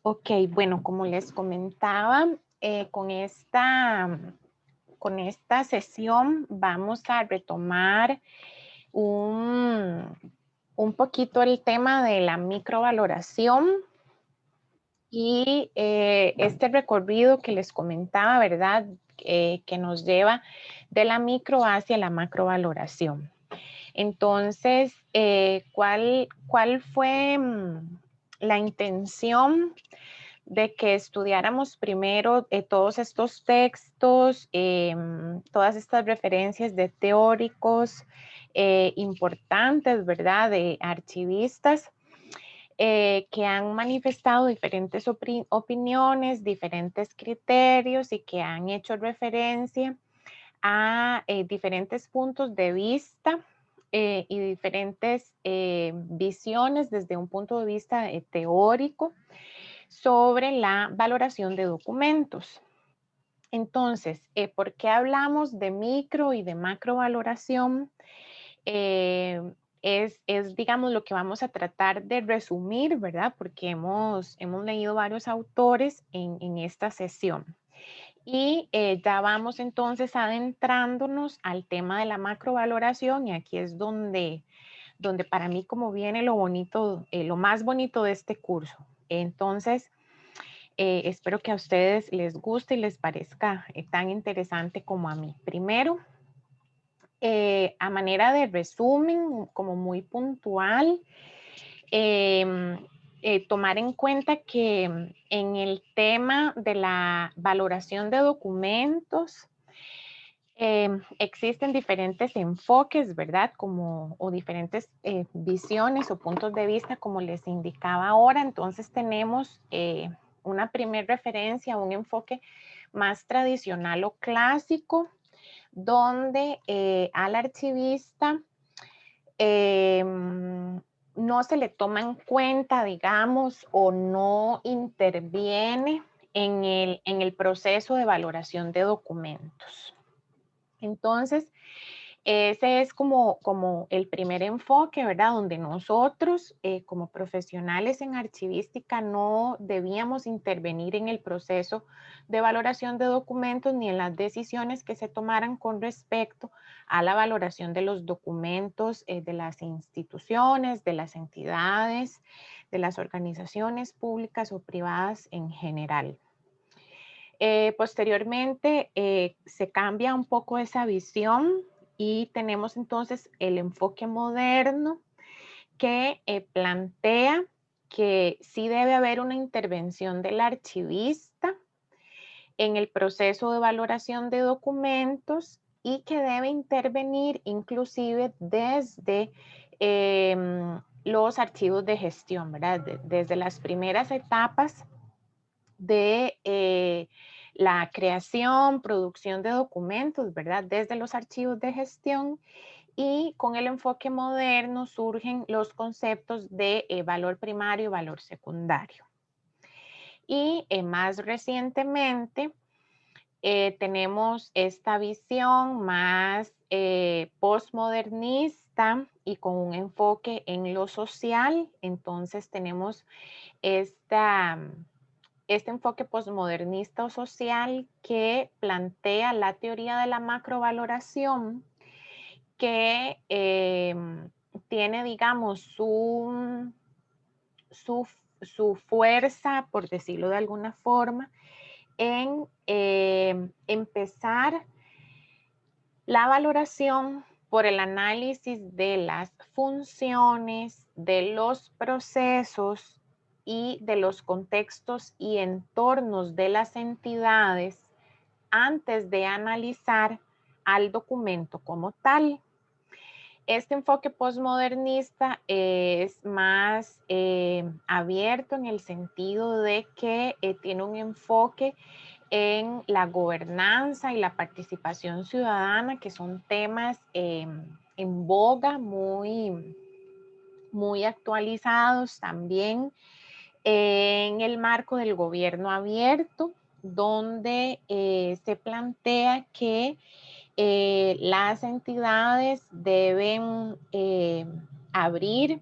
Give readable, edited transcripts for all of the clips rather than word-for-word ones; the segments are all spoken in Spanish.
Ok, bueno, como les comentaba, con esta sesión vamos a retomar un, un poquito el tema de la microvaloración y este recorrido que les comentaba, ¿verdad? Que nos lleva de la micro hacia la macrovaloración. Entonces, ¿cuál fue la intención de que estudiáramos primero todos estos textos, todas estas referencias de teóricos importantes, ¿verdad? De archivistas que han manifestado diferentes opiniones, diferentes criterios y que han hecho referencia a diferentes puntos de vista y diferentes visiones desde un punto de vista teórico sobre la valoración de documentos. Entonces, ¿por qué hablamos de micro y de macrovaloración? Digamos, lo que vamos a tratar de resumir, ¿verdad? Porque hemos leído varios autores en esta sesión. Y ya vamos entonces adentrándonos al tema de la macrovaloración y aquí es donde para mí como viene lo bonito, lo más bonito de este curso. Entonces, espero que a ustedes les guste y les parezca tan interesante como a mí. Primero, a manera de resumen, como muy puntual, tomar en cuenta que en el tema de la valoración de documentos, existen diferentes enfoques, ¿verdad? O diferentes visiones o puntos de vista, como les indicaba ahora. Entonces tenemos una primera referencia, un enfoque más tradicional o clásico, donde al archivista no se le toma en cuenta, digamos, o no interviene en el proceso de valoración de documentos. Entonces, ese es como el primer enfoque, ¿verdad? Donde nosotros, como profesionales en archivística, no debíamos intervenir en el proceso de valoración de documentos ni en las decisiones que se tomaran con respecto a la valoración de los documentos de las instituciones, de las entidades, de las organizaciones públicas o privadas en general. Posteriormente, se cambia un poco esa visión y tenemos entonces el enfoque moderno que plantea que sí debe haber una intervención del archivista en el proceso de valoración de documentos y que debe intervenir inclusive desde los archivos de gestión, ¿verdad? Desde las primeras etapas de la creación, producción de documentos, ¿verdad? Desde los archivos de gestión y con el enfoque moderno surgen los conceptos de valor primario y valor secundario. Y más recientemente tenemos esta visión más postmodernista y con un enfoque en lo social. Entonces tenemos este enfoque postmodernista o social que plantea la teoría de la macrovaloración, que tiene, digamos, su, su fuerza, por decirlo de alguna forma, en empezar la valoración por el análisis de las funciones, de los procesos y de los contextos y entornos de las entidades antes de analizar al documento como tal. Este enfoque postmodernista es más abierto en el sentido de que tiene un enfoque en la gobernanza y la participación ciudadana, que son temas en boga, muy actualizados también en el marco del gobierno abierto, donde se plantea que las entidades deben abrir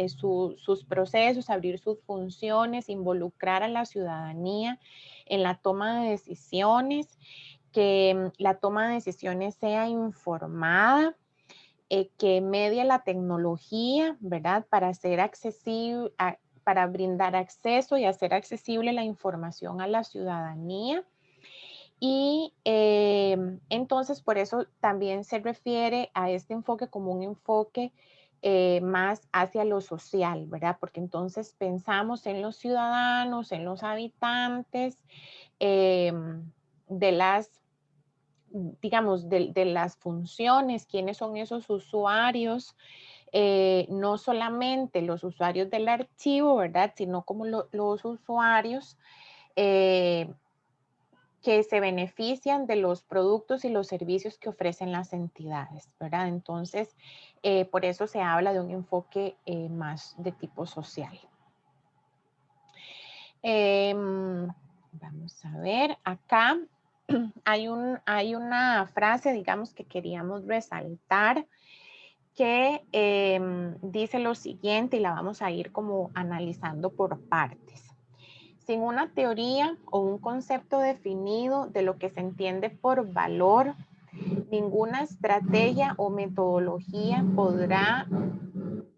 sus procesos, abrir sus funciones, involucrar a la ciudadanía en la toma de decisiones, que la toma de decisiones sea informada, que medie la tecnología, ¿verdad? Para hacer accesible, para brindar acceso y hacer accesible la información a la ciudadanía. Y entonces por eso también se refiere a este enfoque como un enfoque más hacia lo social, ¿verdad? Porque entonces pensamos en los ciudadanos, en los habitantes, de las, digamos, de las funciones, quiénes son esos usuarios, no solamente los usuarios del archivo, ¿verdad? Sino como los usuarios eh, que se benefician de los productos y los servicios que ofrecen las entidades, ¿verdad? Entonces, por eso se habla de un enfoque más de tipo social. Vamos a ver, acá hay una frase, digamos, que queríamos resaltar que dice lo siguiente y la vamos a ir como analizando por partes. Sin una teoría o un concepto definido de lo que se entiende por valor, ninguna estrategia o metodología podrá,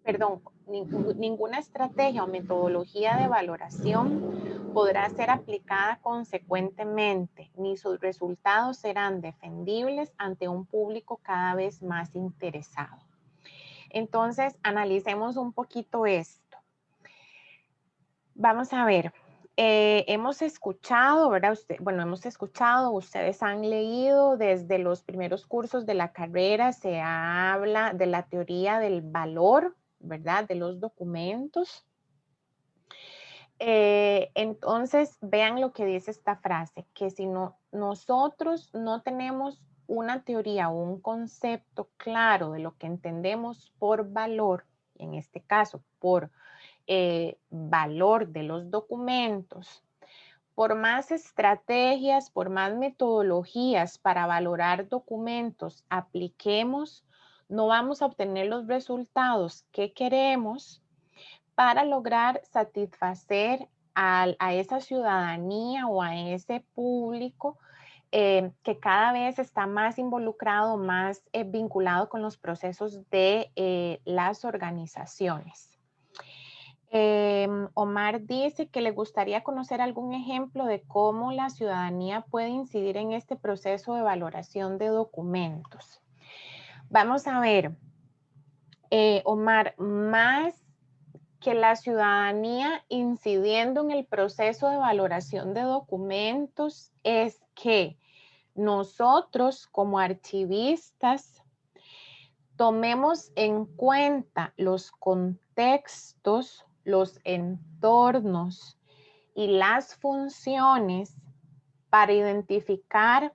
perdón, ninguna estrategia o metodología de valoración podrá ser aplicada consecuentemente, ni sus resultados serán defendibles ante un público cada vez más interesado. Entonces, analicemos un poquito esto. Vamos a ver. Hemos escuchado, ¿verdad? Hemos escuchado, ustedes han leído desde los primeros cursos de la carrera, se habla de la teoría del valor, ¿verdad? De los documentos. Entonces, vean lo que dice esta frase, que si nosotros no tenemos una teoría o un concepto claro de lo que entendemos por valor, en este caso, por valor de los documentos, por más estrategias, por más metodologías para valorar documentos apliquemos, no vamos a obtener los resultados que queremos para lograr satisfacer a esa ciudadanía o a ese público que cada vez está más involucrado, más vinculado con los procesos de las organizaciones. Omar dice que le gustaría conocer algún ejemplo de cómo la ciudadanía puede incidir en este proceso de valoración de documentos. Vamos a ver, Omar, más que la ciudadanía incidiendo en el proceso de valoración de documentos es que nosotros como archivistas tomemos en cuenta los contextos, los entornos y las funciones para identificar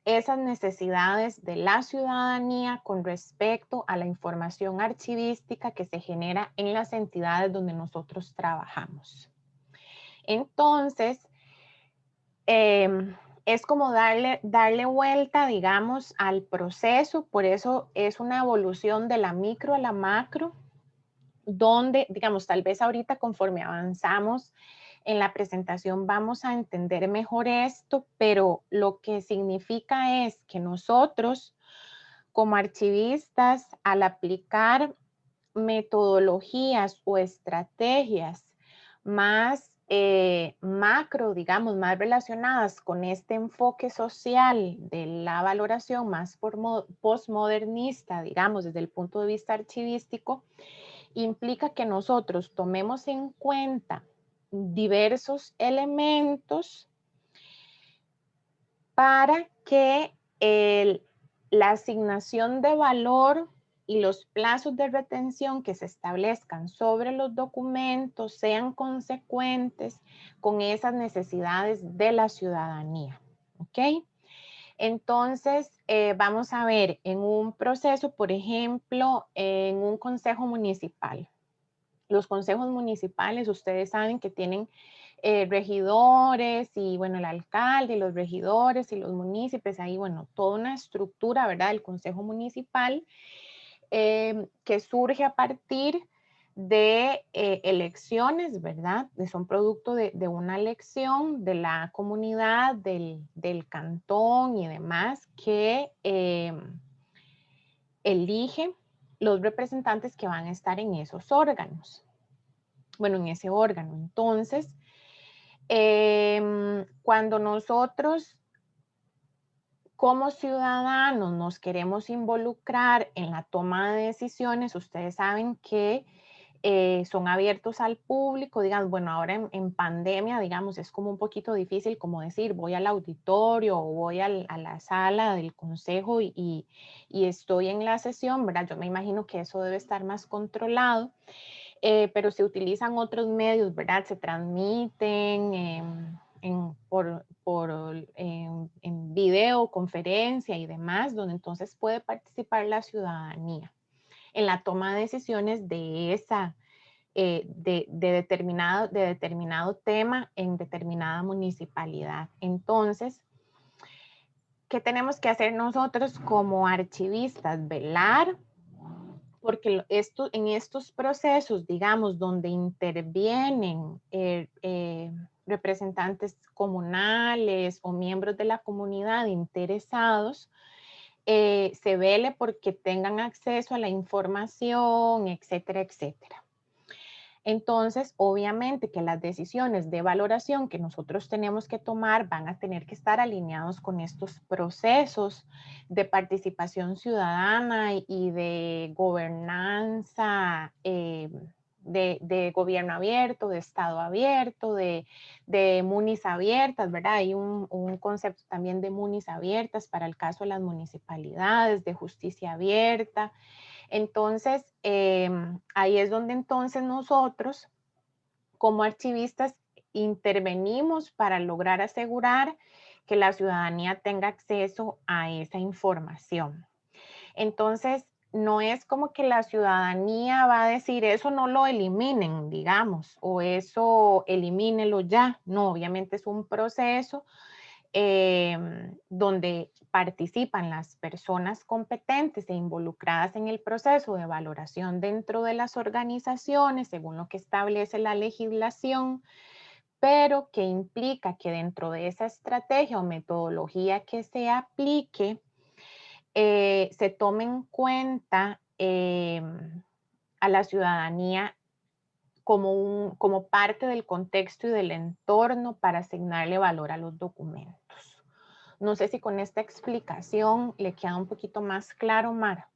esas necesidades de la ciudadanía con respecto a la información archivística que se genera en las entidades donde nosotros trabajamos. Entonces, es como darle vuelta, digamos, al proceso, por eso es una evolución de la micro a la macro, donde, digamos, tal vez ahorita conforme avanzamos en la presentación vamos a entender mejor esto, pero lo que significa es que nosotros como archivistas, al aplicar metodologías o estrategias más macro, digamos, más relacionadas con este enfoque social de la valoración más postmodernista, digamos, desde el punto de vista archivístico, implica que nosotros tomemos en cuenta diversos elementos para que la asignación de valor y los plazos de retención que se establezcan sobre los documentos sean consecuentes con esas necesidades de la ciudadanía. ¿Ok? Entonces, vamos a ver en un proceso, por ejemplo, en un consejo municipal. Los consejos municipales, ustedes saben que tienen regidores y, bueno, el alcalde y los regidores y los municipios, ahí, bueno, toda una estructura, ¿verdad? Del consejo municipal que surge a partir de elecciones, ¿verdad? Son producto de una elección de la comunidad, del cantón y demás, que elige los representantes que van a estar en esos órganos. Bueno, en ese órgano. Entonces, cuando nosotros como ciudadanos nos queremos involucrar en la toma de decisiones, ustedes saben que son abiertos al público, digamos, bueno, ahora en pandemia, digamos, es como un poquito difícil como decir, voy al auditorio o voy a la sala del consejo y estoy en la sesión, ¿verdad? Yo me imagino que eso debe estar más controlado, pero se utilizan otros medios, ¿verdad? Se transmiten en videoconferencia y demás, donde entonces puede participar la ciudadanía en la toma de decisiones de esa, de determinado tema en determinada municipalidad. Entonces, ¿qué tenemos que hacer nosotros como archivistas? Velar porque en estos procesos, digamos, donde intervienen representantes comunales o miembros de la comunidad interesados, se vele porque tengan acceso a la información, etcétera, etcétera. Entonces, obviamente que las decisiones de valoración que nosotros tenemos que tomar van a tener que estar alineados con estos procesos de participación ciudadana y de gobernanza, de gobierno abierto, de Estado abierto, de munis abiertas, ¿verdad? Hay un concepto también de munis abiertas para el caso de las municipalidades, de justicia abierta. Entonces, ahí es donde entonces nosotros, como archivistas, intervenimos para lograr asegurar que la ciudadanía tenga acceso a esa información. Entonces, no es como que la ciudadanía va a decir, eso no lo eliminen, digamos, o eso elimínelo ya. No, obviamente es un proceso donde participan las personas competentes e involucradas en el proceso de valoración dentro de las organizaciones, según lo que establece la legislación, pero que implica que dentro de esa estrategia o metodología que se aplique, se tome en cuenta a la ciudadanía como parte del contexto y del entorno para asignarle valor a los documentos. No sé si con esta explicación le queda un poquito más claro, Mara.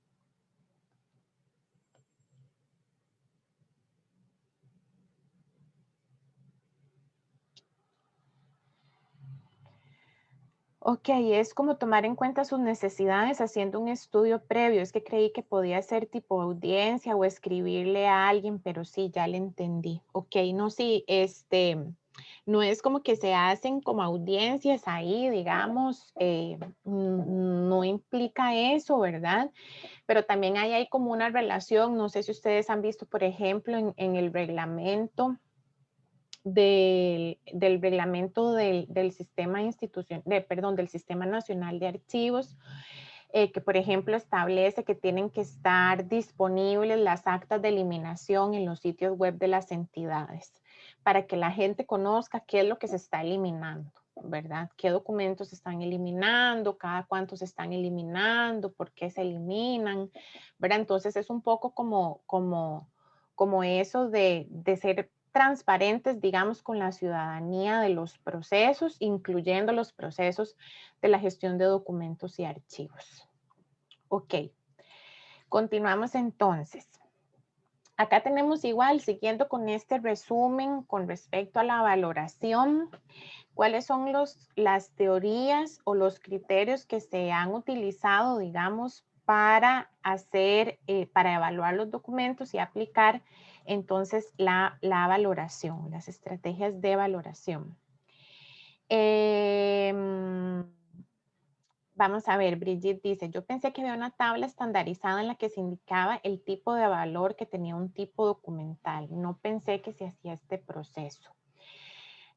Ok, es como tomar en cuenta sus necesidades haciendo un estudio previo. Es que creí que podía ser tipo audiencia o escribirle a alguien, pero sí, ya le entendí. Ok, no, sí, no es como que se hacen como audiencias ahí, digamos, no implica eso, ¿verdad? Pero también hay como una relación, no sé si ustedes han visto, por ejemplo, en el reglamento del reglamento del sistema perdón, del Sistema Nacional de Archivos, que por ejemplo establece que tienen que estar disponibles las actas de eliminación en los sitios web de las entidades para que la gente conozca qué es lo que se está eliminando, ¿verdad? ¿Qué documentos se están eliminando? ¿Cada cuánto se están eliminando? ¿Por qué se eliminan? ¿Verdad? Entonces es un poco como eso de ser transparentes, digamos, con la ciudadanía de los procesos, incluyendo los procesos de la gestión de documentos y archivos. Ok, continuamos entonces. Acá tenemos igual, siguiendo con este resumen con respecto a la valoración, cuáles son las teorías o los criterios que se han utilizado, digamos, para para evaluar los documentos y aplicar entonces la valoración, las estrategias de valoración. Vamos a ver, Brigitte dice, yo pensé que había una tabla estandarizada en la que se indicaba el tipo de valor que tenía un tipo documental. No pensé que se hacía este proceso.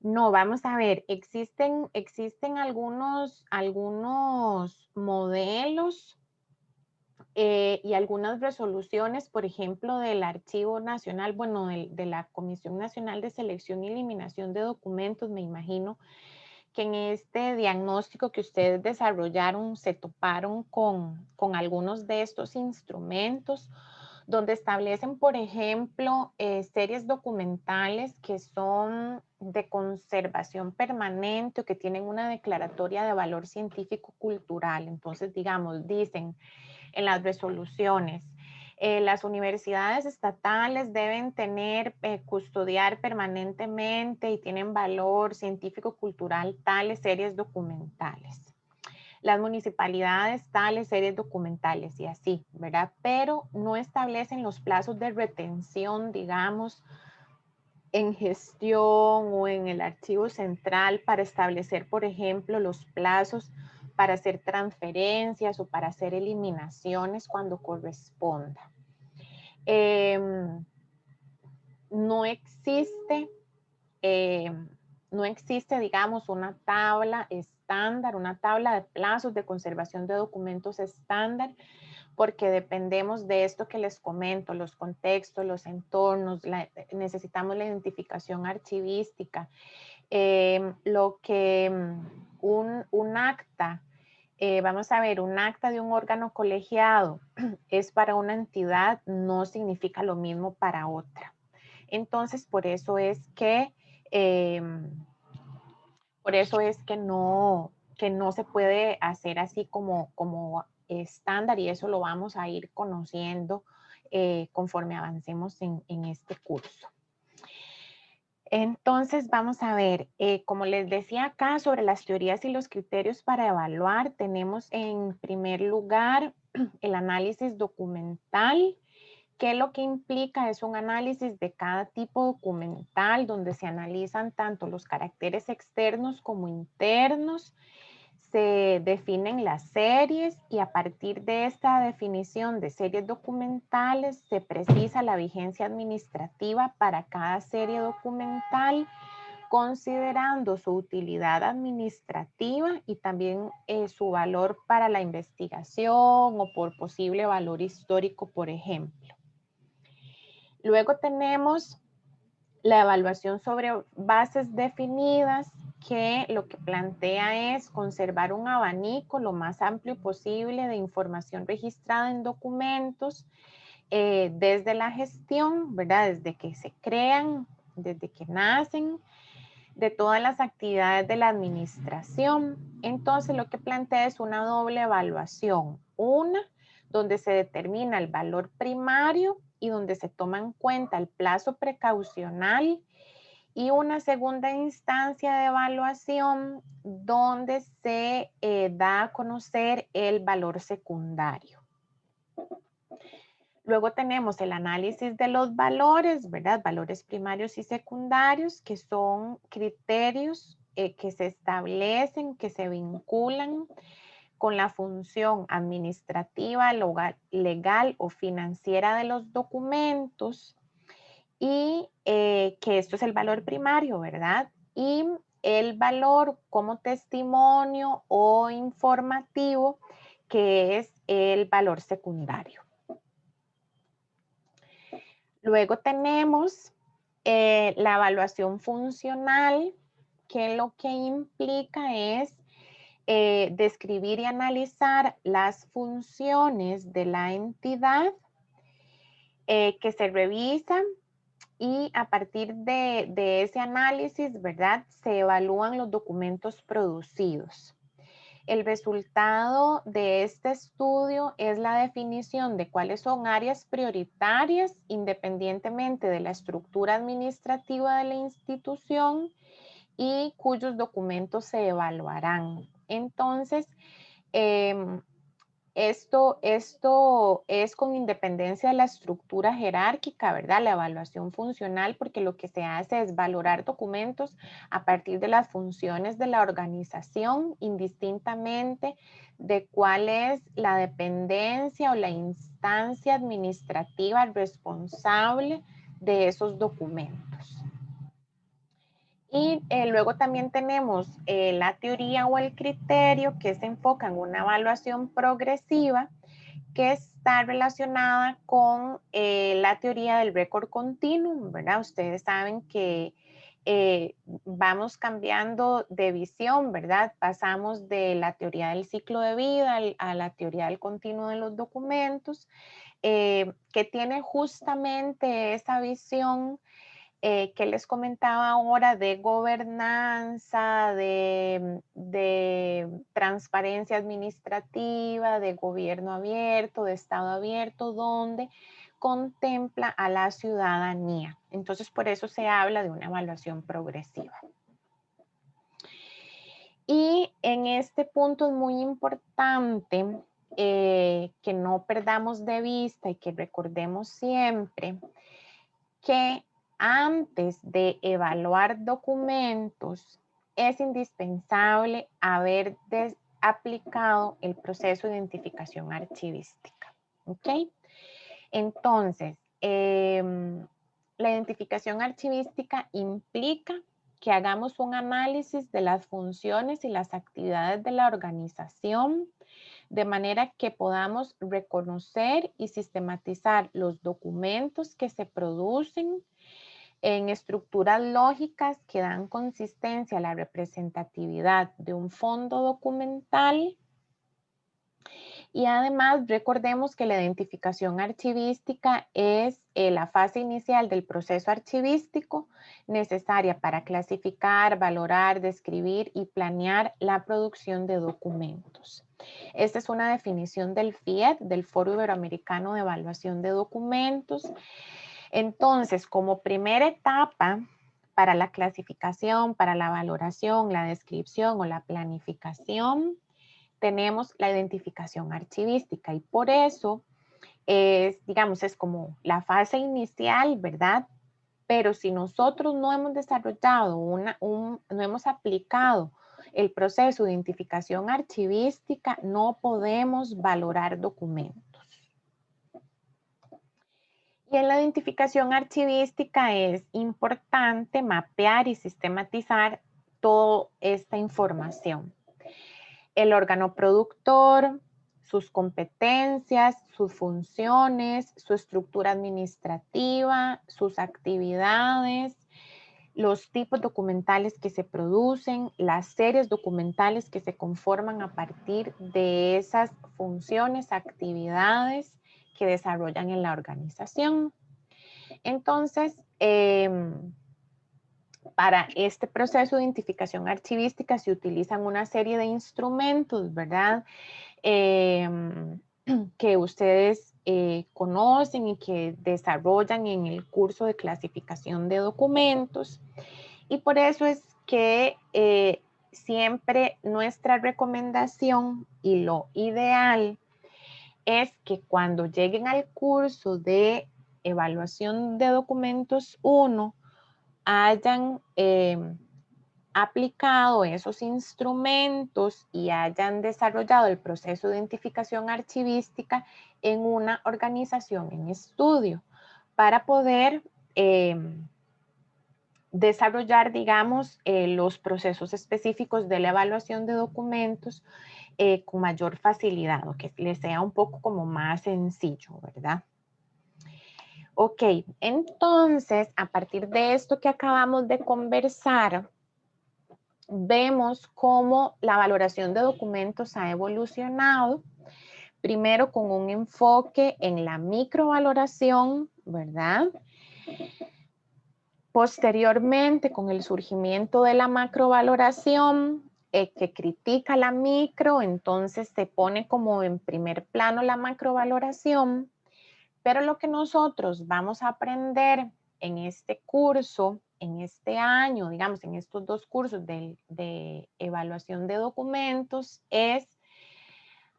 No, vamos a ver, existen algunos modelos y algunas resoluciones, por ejemplo, del Archivo Nacional, bueno, de la Comisión Nacional de Selección y Eliminación de Documentos, me imagino que en este diagnóstico que ustedes desarrollaron se toparon con algunos de estos instrumentos donde establecen, por ejemplo, series documentales que son de conservación permanente o que tienen una declaratoria de valor científico-cultural. Entonces, digamos, dicen en las resoluciones, las universidades estatales deben tener, custodiar permanentemente y tienen valor científico-cultural tales series documentales. Las municipalidades tales series documentales y así, ¿verdad? Pero no establecen los plazos de retención, digamos, en gestión o en el archivo central para establecer, por ejemplo, los plazos para hacer transferencias o para hacer eliminaciones cuando corresponda. No existe, no existe, digamos, una tabla estándar, una tabla de plazos de conservación de documentos estándar, porque dependemos de esto que les comento, los contextos, los entornos, necesitamos la identificación archivística, lo que un acta, vamos a ver, un acta de un órgano colegiado es para una entidad, no significa lo mismo para otra. Entonces, por eso es que no se puede hacer así como estándar, y eso lo vamos a ir conociendo conforme avancemos en este curso. Entonces, vamos a ver, como les decía acá sobre las teorías y los criterios para evaluar, tenemos en primer lugar el análisis documental, que lo que implica es un análisis de cada tipo documental donde se analizan tanto los caracteres externos como internos, se definen las series y a partir de esta definición de series documentales se precisa la vigencia administrativa para cada serie documental, considerando su utilidad administrativa y también su valor para la investigación o por posible valor histórico, por ejemplo. Luego tenemos la evaluación sobre bases definidas, que lo que plantea es conservar un abanico lo más amplio posible de información registrada en documentos desde la gestión, ¿verdad? Desde que se crean, desde que nacen, de todas las actividades de la administración. Entonces, lo que plantea es una doble evaluación. Una, donde se determina el valor primario y donde se toma en cuenta el plazo precaucional, y una segunda instancia de evaluación donde se da a conocer el valor secundario. Luego tenemos el análisis de los valores, ¿verdad? Valores primarios y secundarios, que son criterios que se establecen, que se vinculan con la función administrativa, legal o financiera de los documentos, y que esto es el valor primario, ¿verdad? Y el valor como testimonio o informativo, que es el valor secundario. Luego tenemos la evaluación funcional, que lo que implica es describir y analizar las funciones de la entidad que se revisan, y a partir de ese análisis, ¿verdad? Se evalúan los documentos producidos. El resultado de este estudio es la definición de cuáles son áreas prioritarias independientemente de la estructura administrativa de la institución y cuyos documentos se evaluarán. Entonces, esto es con independencia de la estructura jerárquica, ¿verdad? La evaluación funcional, porque lo que se hace es valorar documentos a partir de las funciones de la organización, indistintamente de cuál es la dependencia o la instancia administrativa responsable de esos documentos. Y luego también tenemos la teoría o el criterio, que se enfoca en una evaluación progresiva, que está relacionada con la teoría del récord continuo, ¿verdad? Ustedes saben que vamos cambiando de visión, ¿verdad? Pasamos de la teoría del ciclo de vida a la teoría del continuo de los documentos, que tiene justamente esa visión que les comentaba ahora de gobernanza, de transparencia administrativa, de gobierno abierto, de Estado abierto, donde contempla a la ciudadanía. Entonces, por eso se habla de una evaluación progresiva. Y en este punto es muy importante que no perdamos de vista y que recordemos siempre que antes de evaluar documentos es indispensable haber aplicado el proceso de identificación archivística. ¿Ok? Entonces, la identificación archivística implica que hagamos un análisis de las funciones y las actividades de la organización, de manera que podamos reconocer y sistematizar los documentos que se producen en estructuras lógicas que dan consistencia a la representatividad de un fondo documental. Y además recordemos que la identificación archivística es la fase inicial del proceso archivístico necesaria para clasificar, valorar, describir y planear la producción de documentos. Esta es una definición del FIED, del Foro Iberoamericano de Evaluación de Documentos. Entonces, como primera etapa para la clasificación, para la valoración, la descripción o la planificación, tenemos la identificación archivística y por eso es, digamos, es como la fase inicial, ¿verdad? Pero si nosotros no hemos desarrollado, no hemos aplicado el proceso de identificación archivística, no podemos valorar documentos. Y en la identificación archivística es importante mapear y sistematizar toda esta información. El órgano productor, sus competencias, sus funciones, su estructura administrativa, sus actividades, los tipos documentales que se producen, las series documentales que se conforman a partir de esas funciones, actividades que desarrollan en la organización. Entonces, para este proceso de identificación archivística se utilizan una serie de instrumentos, ¿verdad? Que ustedes conocen y que desarrollan en el curso de clasificación de documentos. Y por eso es que siempre nuestra recomendación y lo ideal es que cuando lleguen al curso de evaluación de documentos 1, hayan aplicado esos instrumentos y hayan desarrollado el proceso de identificación archivística en una organización en estudio para poder desarrollar, digamos, los procesos específicos de la evaluación de documentos con mayor facilidad o que les sea un poco como más sencillo, ¿verdad? Ok, entonces, a partir de esto que acabamos de conversar, vemos cómo la valoración de documentos ha evolucionado, primero con un enfoque en la microvaloración, ¿verdad? Posteriormente, con el surgimiento de la macrovaloración, que critica la micro, entonces se pone como en primer plano la macrovaloración, pero lo que nosotros vamos a aprender en este curso, en este año, digamos, en estos dos cursos de evaluación de documentos, es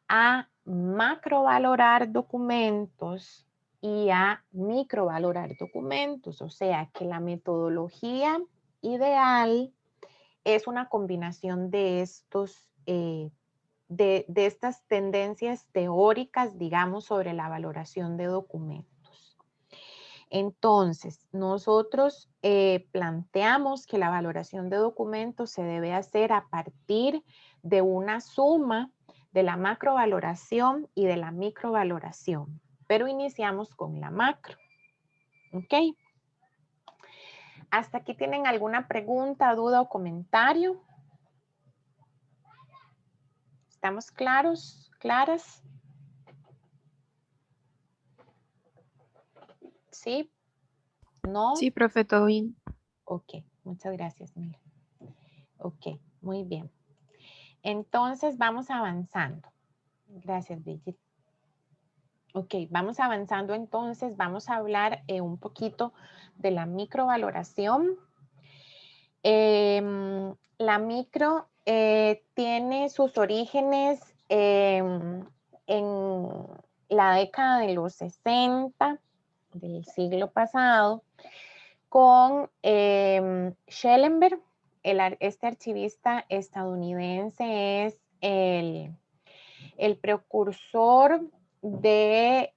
a macrovalorar documentos y a microvalorar documentos. O sea, que la metodología ideal es una combinación de estos de estas tendencias teóricas, digamos, sobre la valoración de documentos. Entonces, nosotros planteamos que la valoración de documentos se debe hacer a partir de una suma de la macrovaloración y de la microvaloración, pero iniciamos con la macro. ¿Ok? ¿Hasta aquí tienen alguna pregunta, duda o comentario? ¿Estamos claros? ¿Claras? ¿Sí? ¿No? Sí, profe, todo bien. Ok, muchas gracias, Mira. Ok, muy bien. Entonces vamos avanzando. Gracias, Brigitte. Ok, vamos avanzando entonces. Vamos a hablar un poquito de la microvaloración. La micro tiene sus orígenes en la década de los 60 del siglo pasado con Schellenberg. Este archivista estadounidense es el precursor de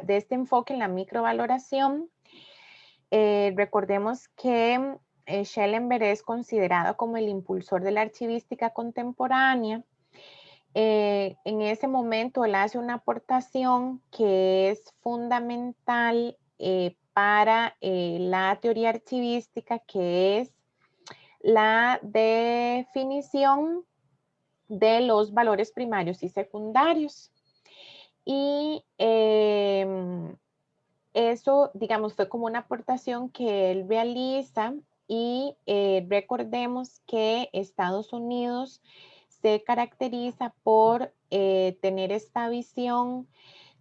este enfoque en la microvaloración. Recordemos que Schellenberg es considerado como el impulsor de la archivística contemporánea. En ese momento él hace una aportación que es fundamental para la teoría archivística, que es la definición de los valores primarios y secundarios. Y eso, digamos, fue como una aportación que él realiza y recordemos que Estados Unidos se caracteriza por tener esta visión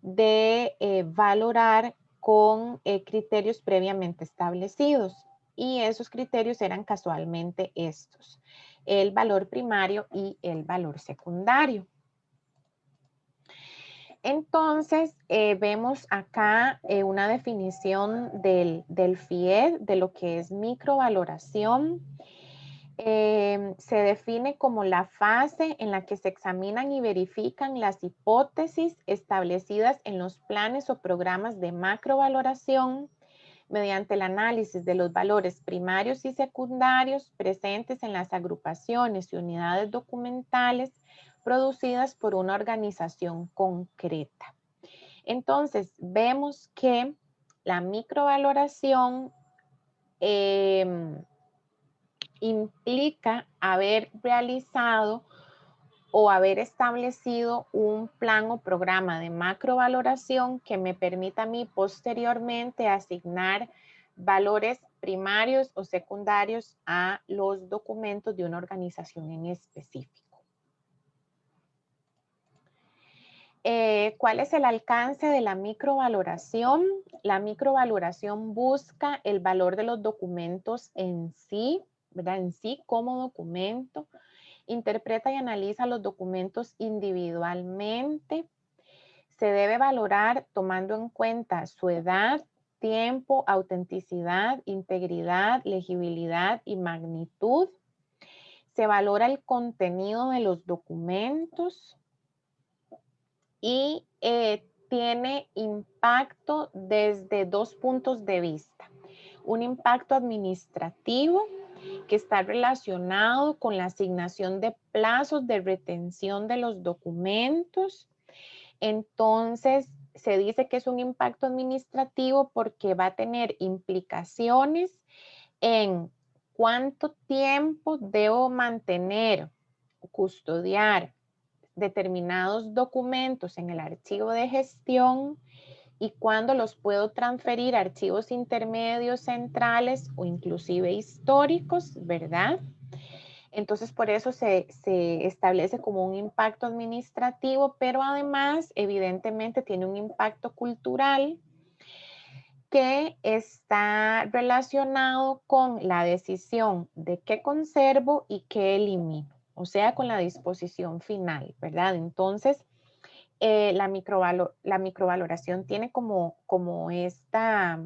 de valorar con criterios previamente establecidos. Y esos criterios eran casualmente estos: el valor primario y el valor secundario. Entonces, vemos acá una definición del FIED, de lo que es microvaloración. Se define como la fase en la que se examinan y verifican las hipótesis establecidas en los planes o programas de macrovaloración mediante el análisis de los valores primarios y secundarios presentes en las agrupaciones y unidades documentales producidas por una organización concreta. Entonces, vemos que la microvaloración implica haber realizado o haber establecido un plan o programa de macrovaloración que me permita a mí posteriormente asignar valores primarios o secundarios a los documentos de una organización en específico. ¿Cuál es el alcance de la microvaloración? La microvaloración busca el valor de los documentos en sí, ¿verdad? En sí como documento. Interpreta y analiza los documentos individualmente. Se debe valorar tomando en cuenta su edad, tiempo, autenticidad, integridad, legibilidad y magnitud. Se valora el contenido de los documentos y tiene impacto desde dos puntos de vista. Un impacto administrativo, que está relacionado con la asignación de plazos de retención de los documentos. Entonces, se dice que es un impacto administrativo porque va a tener implicaciones en cuánto tiempo debo mantener, custodiar determinados documentos en el archivo de gestión y cuándo los puedo transferir a archivos intermedios, centrales o inclusive históricos, ¿verdad? Entonces, por eso se establece como un impacto administrativo, pero además, evidentemente, tiene un impacto cultural que está relacionado con la decisión de qué conservo y qué elimino, o sea, con la disposición final, ¿verdad? Entonces, la microvaloración tiene como esta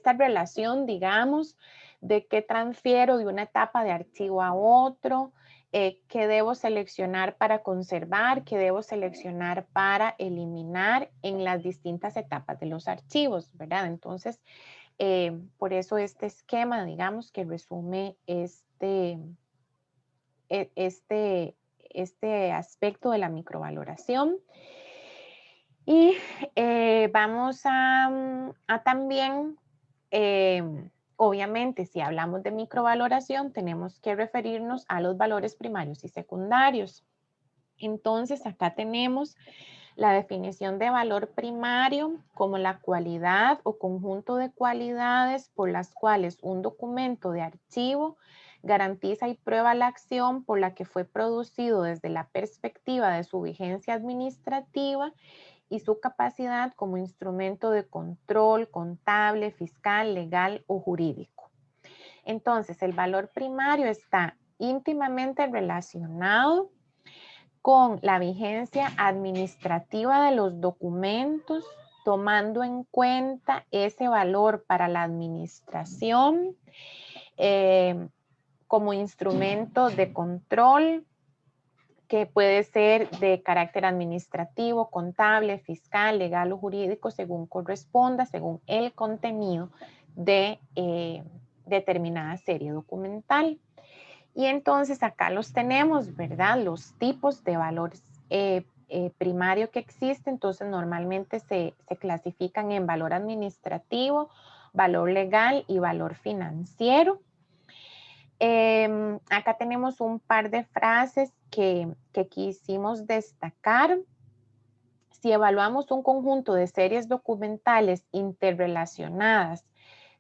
relación, digamos, de qué transfiero de una etapa de archivo a otro, qué debo seleccionar para conservar, qué debo seleccionar para eliminar en las distintas etapas de los archivos, ¿verdad? Entonces, Por eso este esquema, digamos, que resume este aspecto de la microvaloración. Y vamos a también, obviamente, si hablamos de microvaloración, tenemos que referirnos a los valores primarios y secundarios. Entonces, acá tenemos la definición de valor primario como la cualidad o conjunto de cualidades por las cuales un documento de archivo garantiza y prueba la acción por la que fue producido desde la perspectiva de su vigencia administrativa y su capacidad como instrumento de control contable, fiscal, legal o jurídico. Entonces, el valor primario está íntimamente relacionado con la vigencia administrativa de los documentos, tomando en cuenta ese valor para la administración como instrumento de control, que puede ser de carácter administrativo, contable, fiscal, legal o jurídico, según corresponda, según el contenido de determinada serie documental. Y entonces acá los tenemos, ¿verdad? Los tipos de valores primario que existen. Entonces normalmente se clasifican en valor administrativo, valor legal y valor financiero. Acá tenemos un par de frases que quisimos destacar. Si evaluamos un conjunto de series documentales interrelacionadas,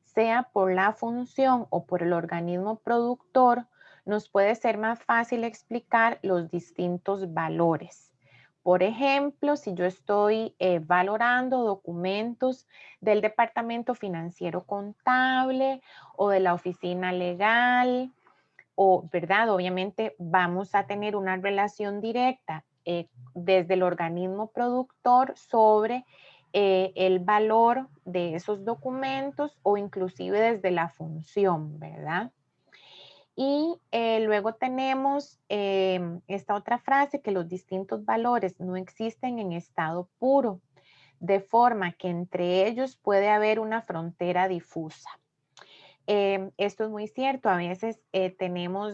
sea por la función o por el organismo productor, nos puede ser más fácil explicar los distintos valores. Por ejemplo, si yo estoy valorando documentos del departamento financiero contable o de la oficina legal, o, ¿verdad? Obviamente vamos a tener una relación directa desde el organismo productor sobre el valor de esos documentos o inclusive desde la función, ¿verdad? Y luego tenemos esta otra frase, que los distintos valores no existen en estado puro, de forma que entre ellos puede haber una frontera difusa. Esto es muy cierto, a veces tenemos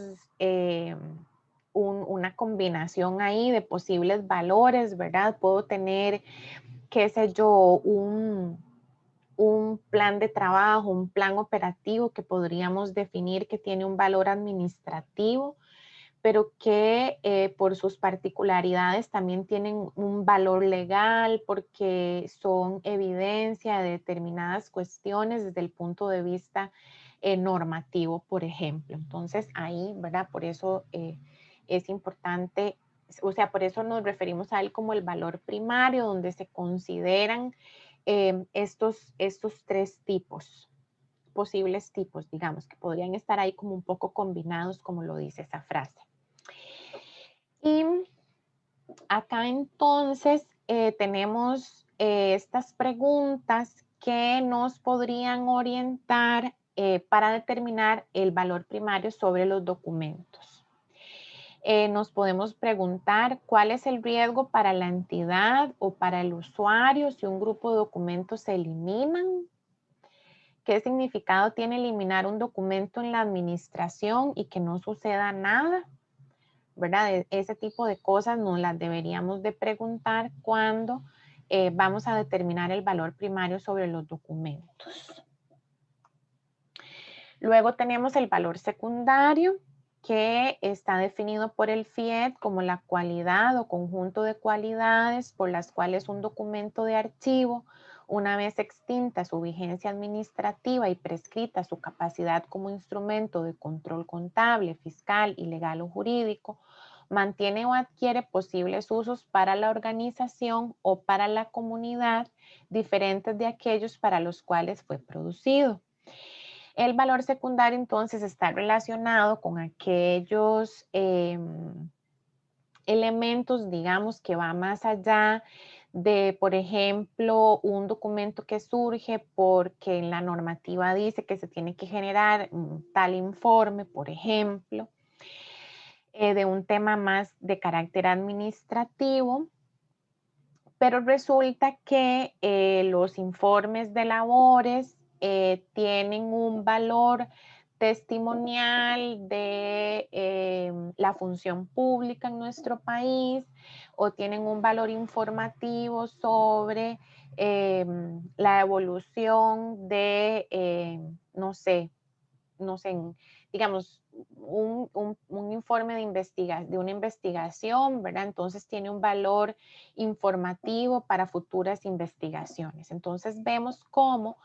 una combinación ahí de posibles valores, ¿verdad? Puedo tener, qué sé yo, un plan de trabajo, un plan operativo que podríamos definir que tiene un valor administrativo, pero que por sus particularidades también tienen un valor legal porque son evidencia de determinadas cuestiones desde el punto de vista normativo, por ejemplo. Entonces ahí, ¿verdad? Por eso es importante, o sea, por eso nos referimos a él como el valor primario, donde se consideran estos tres tipos, posibles tipos, digamos, que podrían estar ahí como un poco combinados, como lo dice esa frase. Y acá entonces tenemos estas preguntas que nos podrían orientar para determinar el valor primario sobre los documentos. Nos podemos preguntar cuál es el riesgo para la entidad o para el usuario si un grupo de documentos se eliminan. ¿Qué significado tiene eliminar un documento en la administración y que no suceda nada? ¿Verdad? Ese tipo de cosas nos las deberíamos de preguntar cuando vamos a determinar el valor primario sobre los documentos. Luego tenemos el valor secundario, que está definido por el FIED como la cualidad o conjunto de cualidades por las cuales un documento de archivo, una vez extinta su vigencia administrativa y prescrita su capacidad como instrumento de control contable, fiscal, y legal o jurídico, mantiene o adquiere posibles usos para la organización o para la comunidad diferentes de aquellos para los cuales fue producido. El valor secundario entonces está relacionado con aquellos elementos, digamos, que va más allá de, por ejemplo, un documento que surge porque la normativa dice que se tiene que generar tal informe, por ejemplo, de un tema más de carácter administrativo, pero resulta que los informes de labores tienen un valor testimonial de la función pública en nuestro país o tienen un valor informativo sobre la evolución de, no sé, digamos, un informe de una investigación, ¿verdad? Entonces tiene un valor informativo para futuras investigaciones. Entonces vemos cómo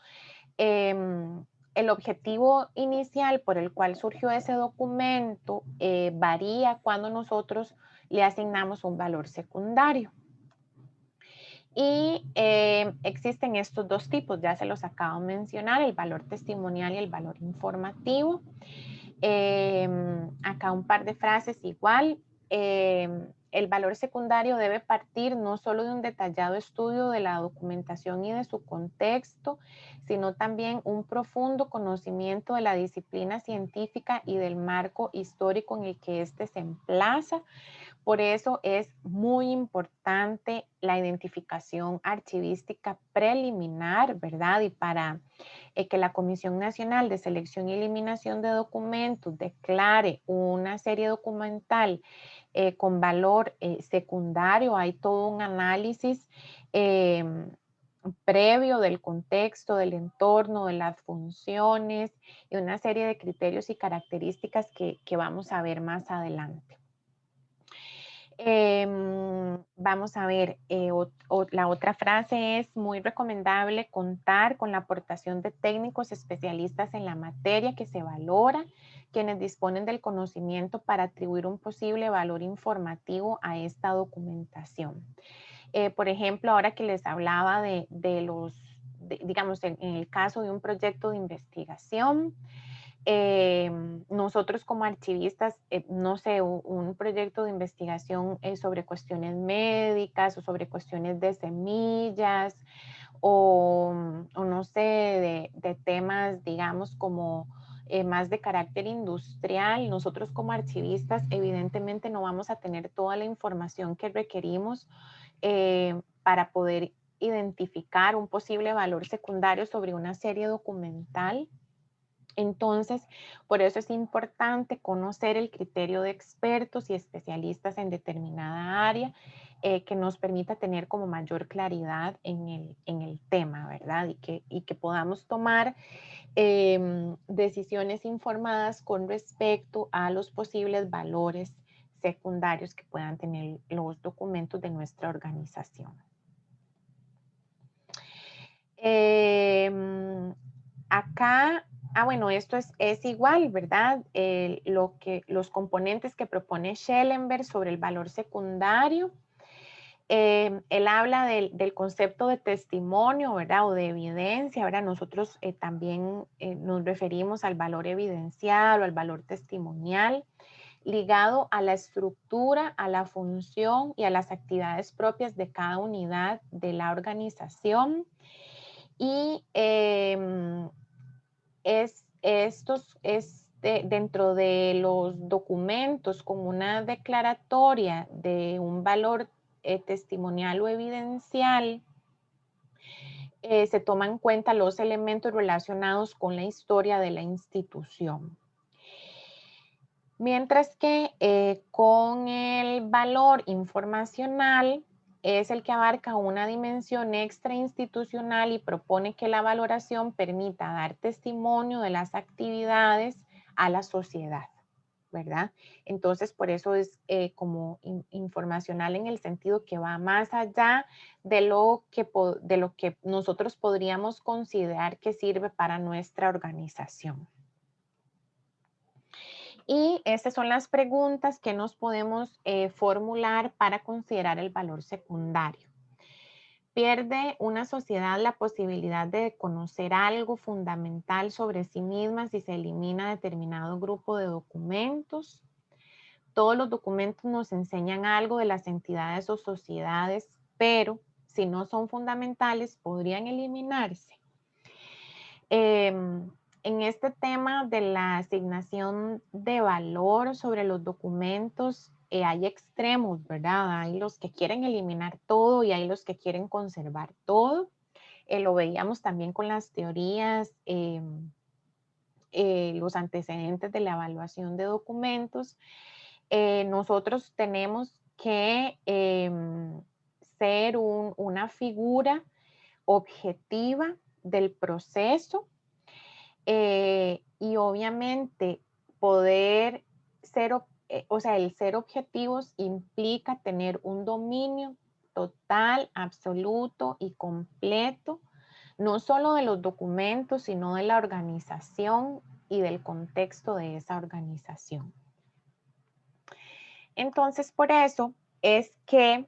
el objetivo inicial por el cual surgió ese documento varía cuando nosotros le asignamos un valor secundario. Y existen estos dos tipos, ya se los acabo de mencionar, el valor testimonial y el valor informativo. Acá un par de frases igual. El valor secundario debe partir no solo de un detallado estudio de la documentación y de su contexto, sino también un profundo conocimiento de la disciplina científica y del marco histórico en el que éste se emplaza. Por eso es muy importante la identificación archivística preliminar, ¿verdad? Y para que la Comisión Nacional de Selección y Eliminación de Documentos declare una serie documental con valor secundario, hay todo un análisis previo del contexto, del entorno, de las funciones y una serie de criterios y características que vamos a ver más adelante. Vamos a ver, la otra frase es muy recomendable contar con la aportación de técnicos especialistas en la materia que se valora, quienes disponen del conocimiento para atribuir un posible valor informativo a esta documentación. Por ejemplo, ahora que les hablaba digamos, en el caso de un proyecto de investigación, nosotros como archivistas, no sé, un proyecto de investigación sobre cuestiones médicas o sobre cuestiones de semillas o no sé, de temas, digamos, como más de carácter industrial. Nosotros como archivistas evidentemente no vamos a tener toda la información que requerimos para poder identificar un posible valor secundario sobre una serie documental. Entonces, por eso es importante conocer el criterio de expertos y especialistas en determinada área que nos permita tener como mayor claridad en el tema, ¿verdad? Y que podamos tomar decisiones informadas con respecto a los posibles valores secundarios que puedan tener los documentos de nuestra organización. Acá, bueno, esto es igual, ¿verdad? Los componentes que propone Schellenberg sobre el valor secundario. Él habla del concepto de testimonio, ¿verdad? O de evidencia, ¿verdad? Nosotros también nos referimos al valor evidencial o al valor testimonial ligado a la estructura, a la función y a las actividades propias de cada unidad de la organización. Y dentro de los documentos con una declaratoria de un valor testimonial o evidencial, se toman en cuenta los elementos relacionados con la historia de la institución. Mientras que con el valor informacional es el que abarca una dimensión extrainstitucional y propone que la valoración permita dar testimonio de las actividades a la sociedad, ¿verdad? Entonces, por eso es como informacional en el sentido que va más allá de lo que nosotros podríamos considerar que sirve para nuestra organización. Y estas son las preguntas que nos podemos formular para considerar el valor secundario. ¿Pierde una sociedad la posibilidad de conocer algo fundamental sobre sí misma si se elimina determinado grupo de documentos? Todos los documentos nos enseñan algo de las entidades o sociedades, pero si no son fundamentales, podrían eliminarse. En este tema de la asignación de valor sobre los documentos, hay extremos, ¿verdad? Hay los que quieren eliminar todo y hay los que quieren conservar todo. Lo veíamos también con las teorías, los antecedentes de la evaluación de documentos. Nosotros tenemos que ser una figura objetiva del proceso, y obviamente poder ser, o sea, el ser objetivos implica tener un dominio total, absoluto y completo, no solo de los documentos, sino de la organización y del contexto de esa organización. Entonces, por eso es que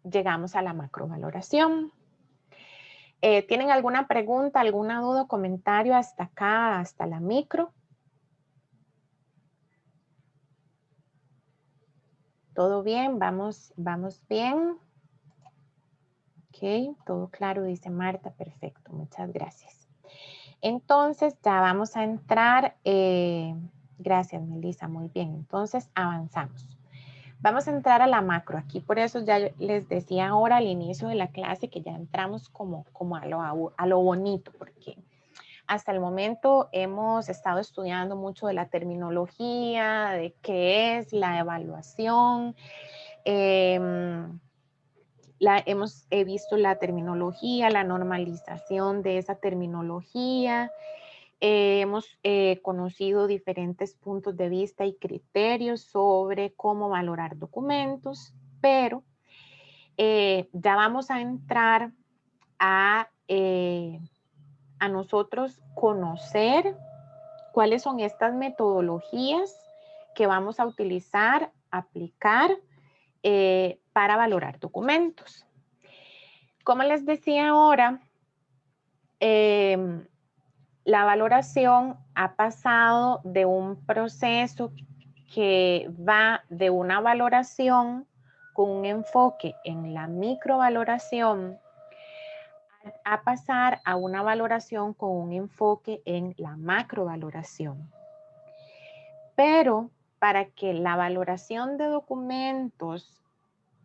llegamos a la macrovaloración. ¿Tienen alguna pregunta, alguna duda o comentario hasta acá, hasta la micro? ¿Todo bien? ¿Vamos bien? Ok, todo claro, dice Marta. Perfecto, muchas gracias. Entonces, ya vamos a entrar. Gracias, Melissa, muy bien. Entonces, avanzamos. Vamos a entrar a la macro. Aquí por eso ya les decía ahora al inicio de la clase que ya entramos como a lo bonito, porque hasta el momento hemos estado estudiando mucho de la terminología, de qué es la evaluación. Hemos visto la terminología, la normalización de esa terminología. Hemos conocido diferentes puntos de vista y criterios sobre cómo valorar documentos, pero ya vamos a entrar a nosotros conocer cuáles son estas metodologías que vamos a utilizar, aplicar para valorar documentos. Como les decía ahora, la valoración ha pasado de un proceso que va de una valoración con un enfoque en la microvaloración a pasar a una valoración con un enfoque en la macrovaloración. Pero para que la valoración de documentos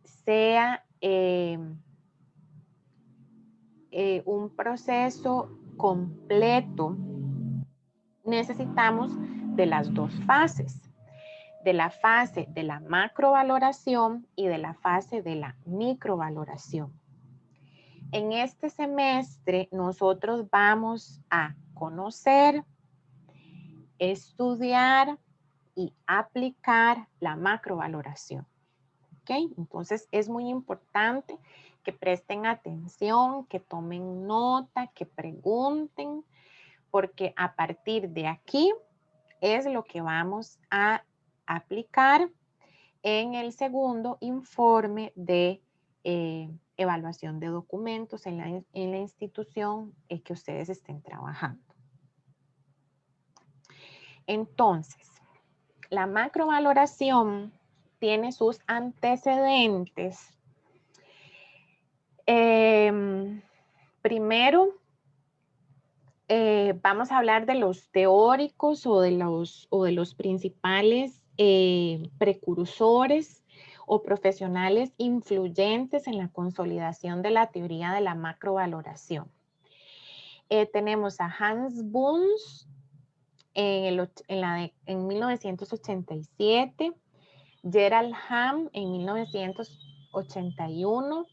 sea un proceso completo, necesitamos de las dos fases, de la fase de la macrovaloración y de la fase de la microvaloración. En este semestre nosotros vamos a conocer, estudiar y aplicar la macrovaloración. ¿Ok? Entonces es muy importante que presten atención, que tomen nota, que pregunten, porque a partir de aquí es lo que vamos a aplicar en el segundo informe de evaluación de documentos en la institución que ustedes estén trabajando. Entonces, la macrovaloración tiene sus antecedentes. Primero, vamos a hablar de los teóricos o de los principales precursores o profesionales influyentes en la consolidación de la teoría de la macrovaloración. Tenemos a Hans Bunz en 1987, Gerald Ham en 1981,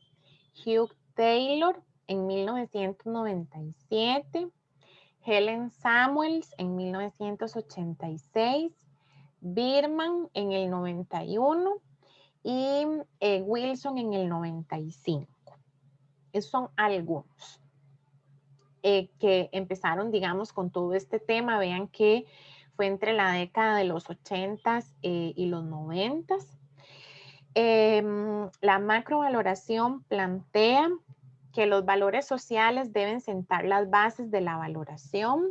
Hugh Taylor en 1997, Helen Samuels en 1986, Birman en el 91 y Wilson en el 95. Esos son algunos que empezaron, digamos, con todo este tema. Vean que fue entre la década de los 80s y los 90s. La macrovaloración plantea que los valores sociales deben sentar las bases de la valoración,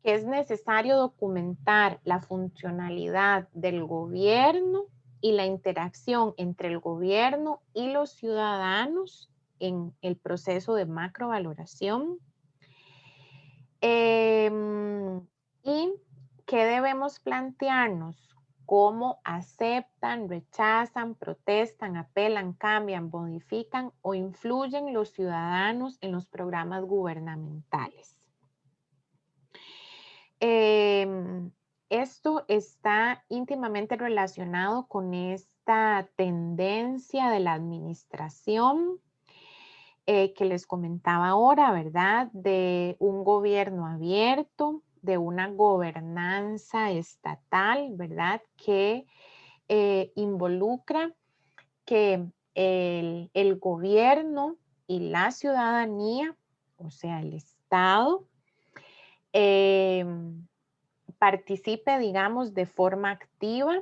que es necesario documentar la funcionalidad del gobierno y la interacción entre el gobierno y los ciudadanos en el proceso de macrovaloración. Y que debemos plantearnos cómo aceptan, rechazan, protestan, apelan, cambian, modifican o influyen los ciudadanos en los programas gubernamentales. Esto está íntimamente relacionado con esta tendencia de la administración que les comentaba ahora, ¿verdad? De un gobierno abierto, de una gobernanza estatal, ¿verdad? Que involucra que el gobierno y la ciudadanía, o sea, el Estado, participe, digamos, de forma activa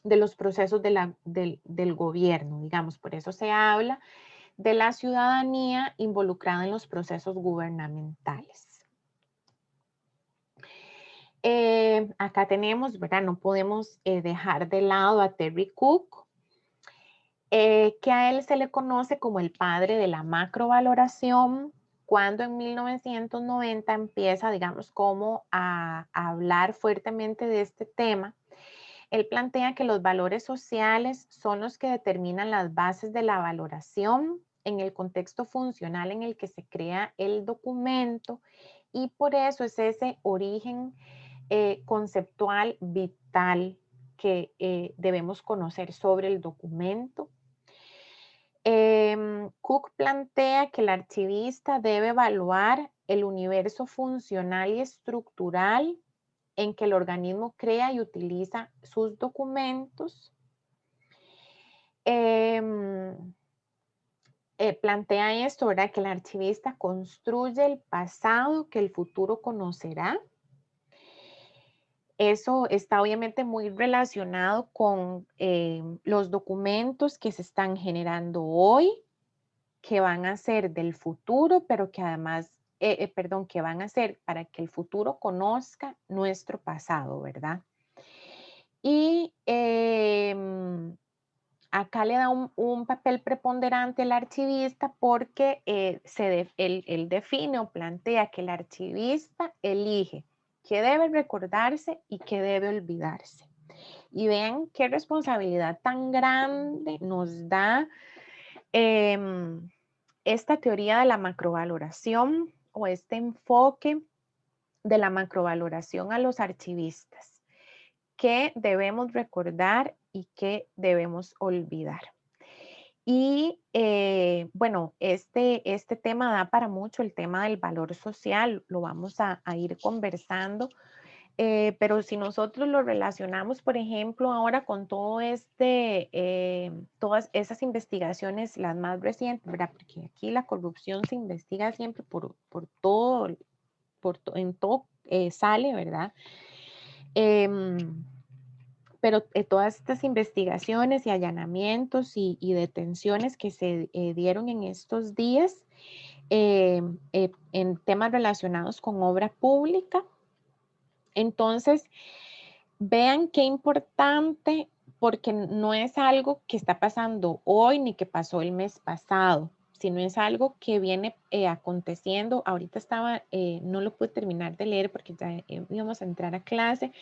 de los procesos del gobierno, digamos. Por eso se habla de la ciudadanía involucrada en los procesos gubernamentales. Acá tenemos, ¿verdad? No podemos dejar de lado a Terry Cook, que a él se le conoce como el padre de la macrovaloración, cuando en 1990 empieza, digamos, como a hablar fuertemente de este tema. Él plantea que los valores sociales son los que determinan las bases de la valoración en el contexto funcional en el que se crea el documento, y por eso es ese origen conceptual vital que debemos conocer sobre el documento. Cook plantea que el archivista debe evaluar el universo funcional y estructural en que el organismo crea y utiliza sus documentos. Plantea esto, ¿verdad? Que el archivista construye el pasado que el futuro conocerá. Eso está obviamente muy relacionado con los documentos que se están generando hoy, que van a ser del futuro, pero que además, perdón, que van a ser para que el futuro conozca nuestro pasado, ¿verdad? Y acá le da un papel preponderante al archivista porque él define o plantea que el archivista elige qué debe recordarse y qué debe olvidarse. Y vean qué responsabilidad tan grande nos da esta teoría de la macrovaloración o este enfoque de la macrovaloración a los archivistas. ¿Qué debemos recordar y qué debemos olvidar? Y bueno, este tema da para mucho, el tema del valor social, lo vamos a ir conversando, pero si nosotros lo relacionamos, por ejemplo, ahora con todo todas esas investigaciones, las más recientes, ¿verdad? Porque aquí la corrupción se investiga siempre por todo, en todo sale, ¿verdad? Pero todas estas investigaciones y allanamientos y detenciones que se dieron en estos días en temas relacionados con obra pública. Entonces, vean qué importante, porque no es algo que está pasando hoy ni que pasó el mes pasado, sino es algo que viene aconteciendo. Ahorita no lo pude terminar de leer porque ya íbamos a entrar a clase,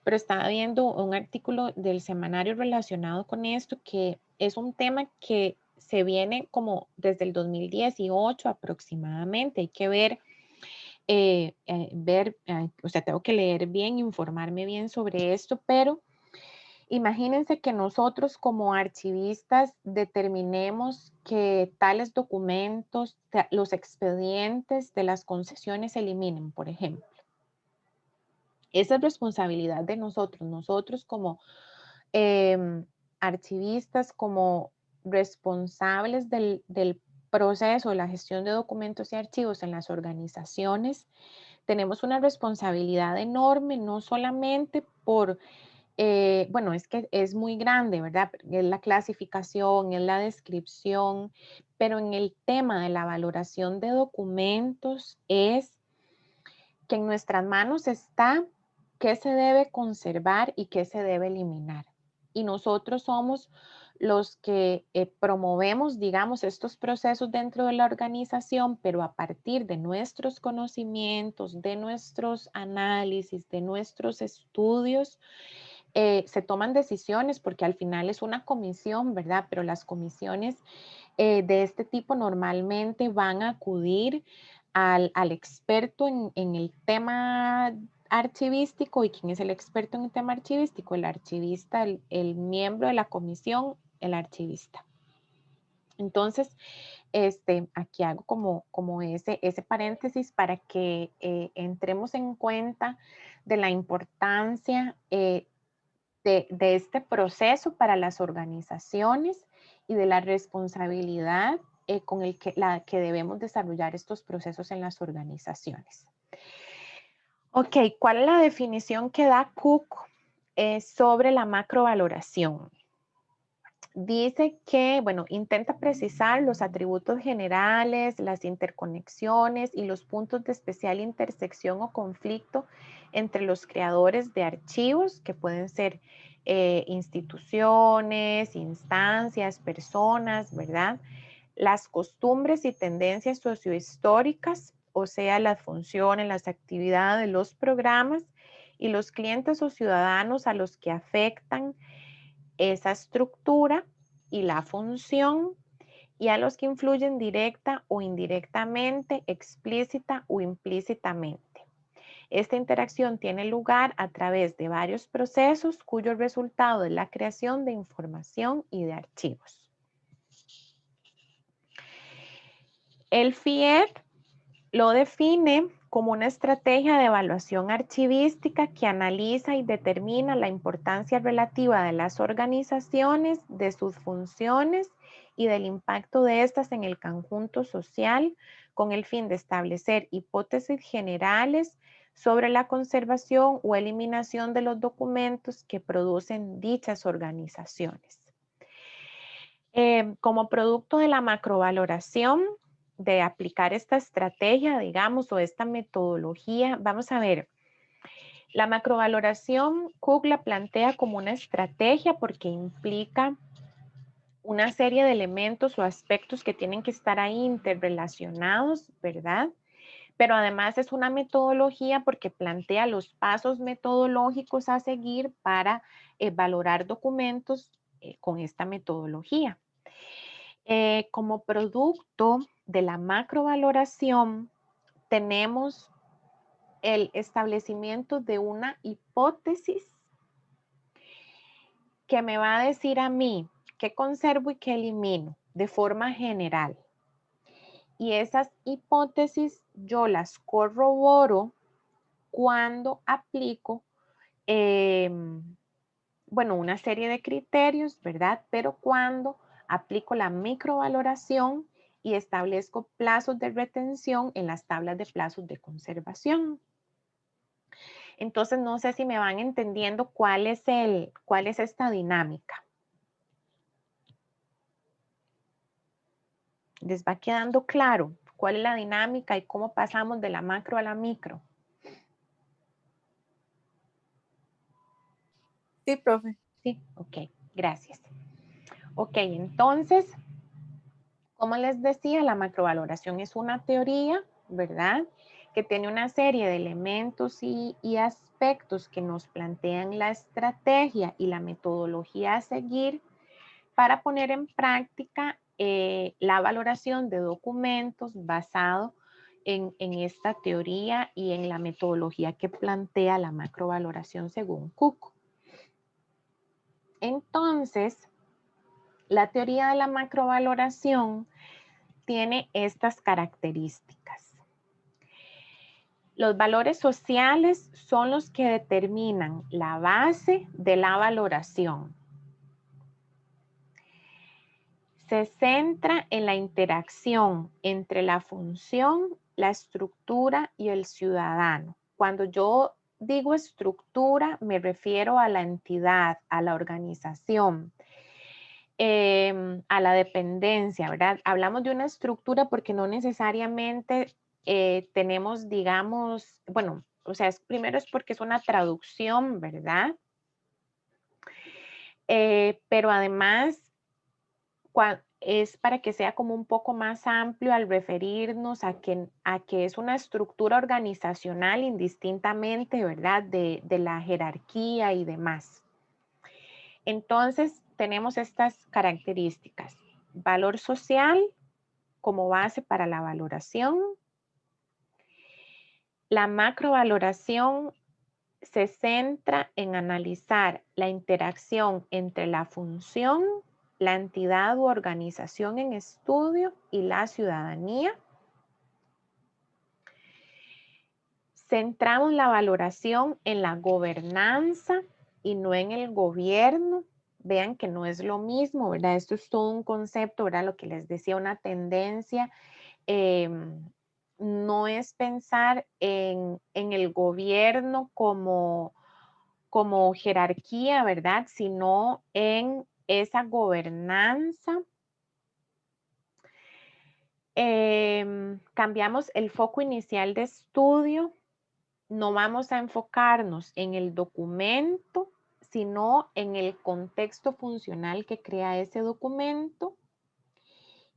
pero estaba viendo un artículo del semanario relacionado con esto, que es un tema que se viene como desde el 2018 aproximadamente. Hay que ver, o sea, tengo que leer bien, informarme bien sobre esto, pero imagínense que nosotros como archivistas determinemos que tales documentos, los expedientes de las concesiones se eliminen, por ejemplo. Esa es responsabilidad de nosotros como archivistas, como responsables del proceso, la gestión de documentos y archivos en las organizaciones. Tenemos una responsabilidad enorme, no solamente por, bueno, es que es muy grande, ¿verdad? Es la clasificación, es la descripción, pero en el tema de la valoración de documentos es que en nuestras manos está qué se debe conservar y qué se debe eliminar. Y nosotros somos los que promovemos, digamos, estos procesos dentro de la organización, pero a partir de nuestros conocimientos, de nuestros análisis, de nuestros estudios, se toman decisiones porque al final es una comisión, ¿verdad? Pero las comisiones de este tipo normalmente van a acudir al experto en el tema archivístico. ¿Y quién es el experto en el tema archivístico? El archivista, el miembro de la comisión, el archivista. Entonces, aquí hago como ese paréntesis para que entremos en cuenta de la importancia de este proceso para las organizaciones y de la responsabilidad con la que debemos desarrollar estos procesos en las organizaciones. Ok, ¿cuál es la definición que da Cook sobre la macrovaloración? Dice que, bueno, intenta precisar los atributos generales, las interconexiones y los puntos de especial intersección o conflicto entre los creadores de archivos, que pueden ser instituciones, instancias, personas, ¿verdad? Las costumbres y tendencias sociohistóricas, o sea, las funciones, las actividades, los programas y los clientes o ciudadanos a los que afectan esa estructura y la función, y a los que influyen directa o indirectamente, explícita o implícitamente. Esta interacción tiene lugar a través de varios procesos cuyo resultado es la creación de información y de archivos. El FIED lo define como una estrategia de evaluación archivística que analiza y determina la importancia relativa de las organizaciones, de sus funciones y del impacto de estas en el conjunto social, con el fin de establecer hipótesis generales sobre la conservación o eliminación de los documentos que producen dichas organizaciones. Como producto de la macrovaloración, de aplicar esta estrategia, digamos, o esta metodología, vamos a ver, la macrovaloración Cook la plantea como una estrategia porque implica una serie de elementos o aspectos que tienen que estar ahí interrelacionados, ¿verdad? Pero además es una metodología porque plantea los pasos metodológicos a seguir para valorar documentos con esta metodología. Como producto de la macrovaloración, tenemos el establecimiento de una hipótesis que me va a decir a mí qué conservo y qué elimino de forma general. Y esas hipótesis yo las corroboro cuando aplico, bueno, una serie de criterios, ¿verdad? Pero cuando aplico la microvaloración y establezco plazos de retención en las tablas de plazos de conservación. Entonces, no sé si me van entendiendo cuál es esta dinámica. ¿Les va quedando claro cuál es la dinámica y cómo pasamos de la macro a la micro? Sí, profe. Sí, ok, gracias. Ok, entonces, como les decía, la macrovaloración es una teoría, ¿verdad? Que tiene una serie de elementos y aspectos que nos plantean la estrategia y la metodología a seguir para poner en práctica la valoración de documentos basado en esta teoría y en la metodología que plantea la macrovaloración según Cook. Entonces, la teoría de la macrovaloración tiene estas características. Los valores sociales son los que determinan la base de la valoración. Se centra en la interacción entre la función, la estructura y el ciudadano. Cuando yo digo estructura, me refiero a la entidad, a la organización, a la dependencia, ¿verdad? Hablamos de una estructura porque no necesariamente tenemos, digamos, bueno, o sea, primero es porque es una traducción, ¿verdad? Pero además es para que sea como un poco más amplio al referirnos a que es una estructura organizacional indistintamente, ¿verdad? De la jerarquía y demás. Entonces, tenemos estas características. Valor social como base para la valoración. La macrovaloración se centra en analizar la interacción entre la función, la entidad u organización en estudio y la ciudadanía. Centramos la valoración en la gobernanza y no en el gobierno. Vean que no es lo mismo, ¿verdad? Esto es todo un concepto, ¿verdad? Lo que les decía, una tendencia. No es pensar en el gobierno como jerarquía, ¿verdad? Sino en esa gobernanza. Cambiamos el foco inicial de estudio. No vamos a enfocarnos en el documento, sino en el contexto funcional que crea ese documento.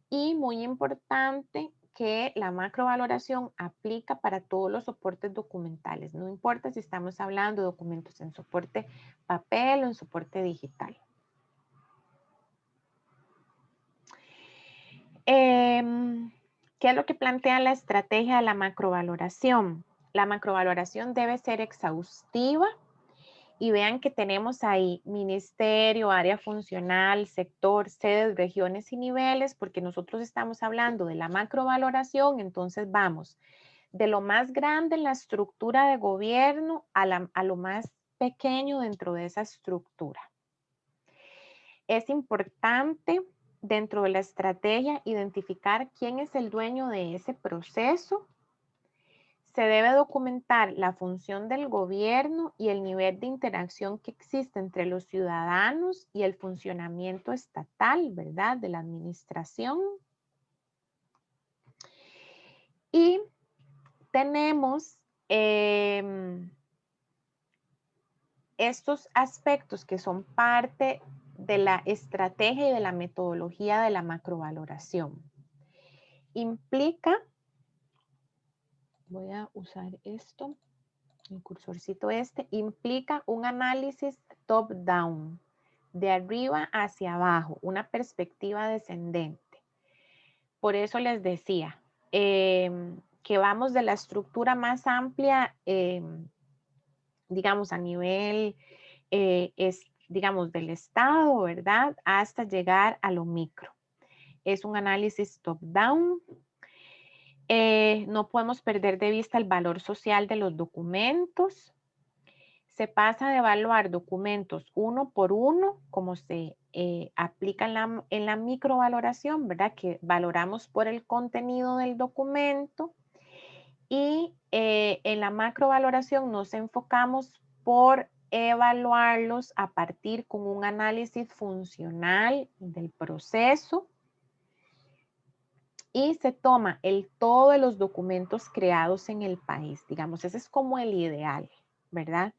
Y muy importante que la macrovaloración aplica para todos los soportes documentales. No importa si estamos hablando de documentos en soporte papel o en soporte digital. ¿Qué es lo que plantea la estrategia de la macrovaloración? La macrovaloración debe ser exhaustiva y vean que tenemos ahí ministerio, área funcional, sector, sedes, regiones y niveles, porque nosotros estamos hablando de la macrovaloración, entonces vamos de lo más grande en la estructura de gobierno a lo más pequeño dentro de esa estructura. Es importante dentro de la estrategia identificar quién es el dueño de ese proceso. Se debe documentar la función del gobierno y el nivel de interacción que existe entre los ciudadanos y el funcionamiento estatal, ¿verdad? De la administración. Y tenemos estos aspectos que son parte de la estrategia y de la metodología de la macrovaloración. Implica, voy a usar esto, el cursorcito este, implica un análisis top-down, de arriba hacia abajo, una perspectiva descendente. Por eso les decía que vamos de la estructura más amplia, digamos, a nivel, digamos, del Estado, ¿verdad? Hasta llegar a lo micro. Es un análisis top-down. No podemos perder de vista el valor social de los documentos. Se pasa de evaluar documentos uno por uno, como se aplica en la microvaloración, ¿verdad? Que valoramos por el contenido del documento. Y en la macrovaloración nos enfocamos por evaluarlos a partir con un análisis funcional del proceso. Y se toma el todo de los documentos creados en el país. Digamos, ese es como el ideal, ¿verdad?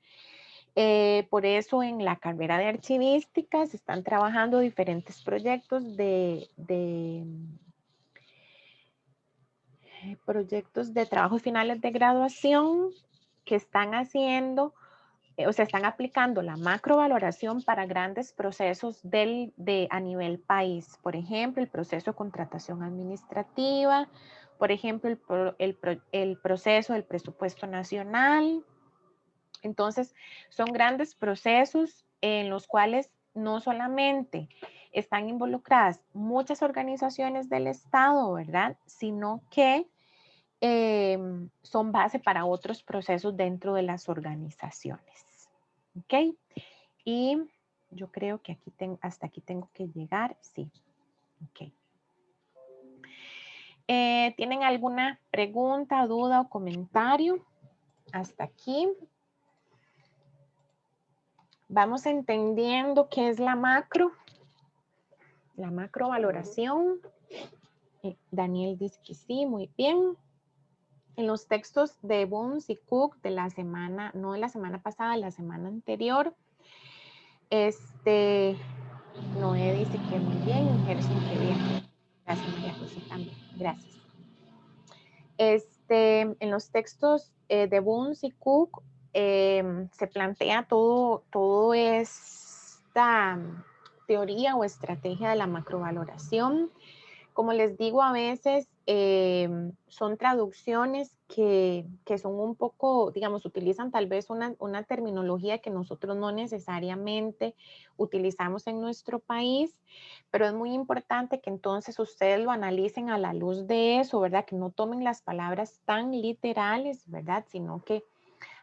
Por eso en la carrera de archivística se están trabajando diferentes proyectos de trabajos finales de graduación que están haciendo, o sea, están aplicando la macrovaloración para grandes procesos a nivel país. Por ejemplo, el proceso de contratación administrativa, por ejemplo, el proceso del presupuesto nacional. Entonces, son grandes procesos en los cuales no solamente están involucradas muchas organizaciones del Estado, ¿verdad? Sino que son base para otros procesos dentro de las organizaciones. ¿Ok? Y yo creo que hasta aquí tengo que llegar. Sí. Ok. ¿Tienen alguna pregunta, duda o comentario? Hasta aquí. Vamos entendiendo qué es la macrovaloración. Daniel dice que sí, muy bien. En los textos de Burns y Cook de la semana, no de la semana pasada, de la semana anterior, Noé dice que muy bien, Gerson que bien. Gracias, María José, también. Gracias. En los textos de Burns y Cook se plantea todo esta teoría o estrategia de la macrovaloración. Como les digo, a veces son traducciones que son un poco, digamos, utilizan tal vez una terminología que nosotros no necesariamente utilizamos en nuestro país, pero es muy importante que entonces ustedes lo analicen a la luz de eso, ¿verdad? Que no tomen las palabras tan literales, ¿verdad? Sino que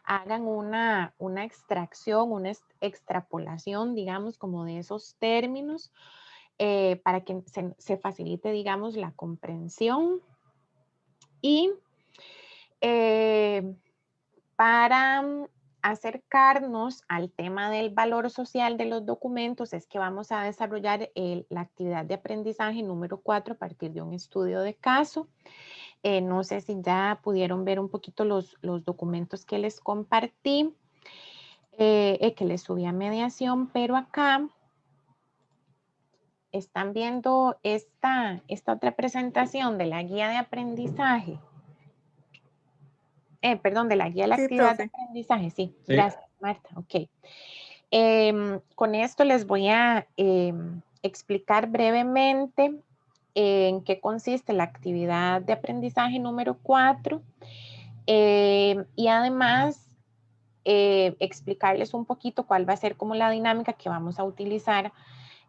hagan una extracción, una extrapolación, digamos, como de esos términos para que se facilite, digamos, la comprensión. Y para acercarnos al tema del valor social de los documentos es que vamos a desarrollar la actividad de aprendizaje número 4 a partir de un estudio de caso. No sé si ya pudieron ver un poquito los documentos que les compartí, que les subí a mediación, pero acá están viendo esta otra presentación de la guía de aprendizaje. Perdón, de la guía de la Sí, actividad de profe. aprendizaje. Sí, Sí. gracias, Marta. Ok. Con esto les voy a explicar brevemente en qué consiste la actividad de aprendizaje número 4 y además explicarles un poquito cuál va a ser como la dinámica que vamos a utilizar